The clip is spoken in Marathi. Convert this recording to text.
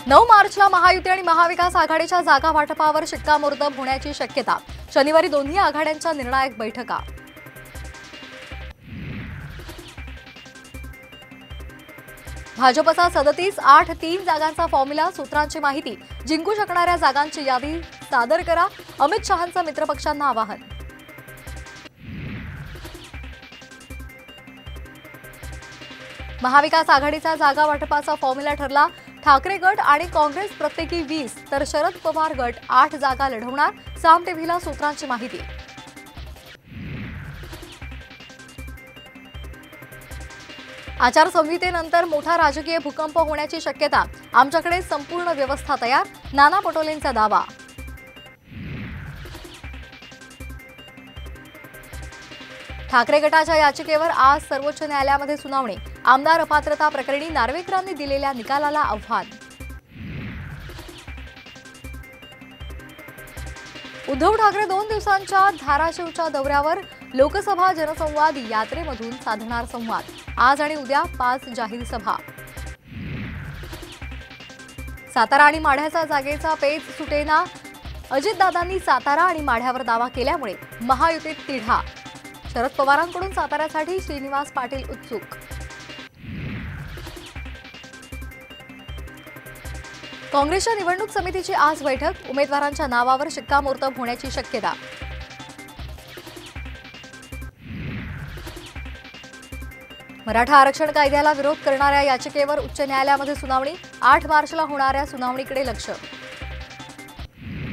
9 मार्चला महायुती आणि महाविकास आघाडीच्या जागा वाटपावर शिक्कामोर्तब होण्याची शक्यता। शनिवारी दोन्ही आघाड्यांच्या निर्णायक बैठका। भाजपचा 37-8-3 जागांचा फॉर्म्युला, सूत्रांची माहिती। जिंकू शकणाऱ्या जागांची यादी सादर करा, अमित शहांचं मित्रपक्षांना आवाहन। महाविकास आघाडीचा जागा वाटपाचा फॉर्म्युला ठरला। ठाकरे गट आणि काँग्रेस प्रत्येकी 20 तर शरद पवार गट 8 जागा लढवणार। साम टीव्हीला सूत्रांची माहिती। आचारसंहितेनंतर मोठा राजकीय भूकंप होण्याची शक्यता। आमच्याकडे संपूर्ण व्यवस्था तयार, नाना पटोलेंचा दावा। ठाकरे गटाच्या याचिकेवर आज सर्वोच्च न्यायालयामध्ये सुनावणी। आमदार अपात्रता प्रकरणी नार्वेकरांनी दिलेल्या निकालाला आव्हान। उद्धव ठाकरे 2 दिवसांच्या धाराशिवच्या दौऱ्यावर। लोकसभा जनसंवाद यात्रेमधून साधणार संवाद। आज आणि उद्या 5 जाहीर सभा। सातारा आणि माढ्याचा जागेचा पेच सुटेना। अजितदादांनी सातारा आणि माढ्यावर दावा केल्यामुळे महायुतीत तिढा। शरद पवारांकडून साताऱ्यासाठी श्रीनिवास पाटील उत्सुक। काँग्रेसच्या निवडणूक समितीची आज बैठक। उमेदवारांच्या नावावर शिक्कामोर्तब होण्याची शक्यता। मराठा आरक्षण कायद्याला विरोध करणाऱ्या याचिकेवर उच्च न्यायालयामध्ये सुनावणी। 8 मार्चला होणाऱ्या सुनावणीकडे लक्ष।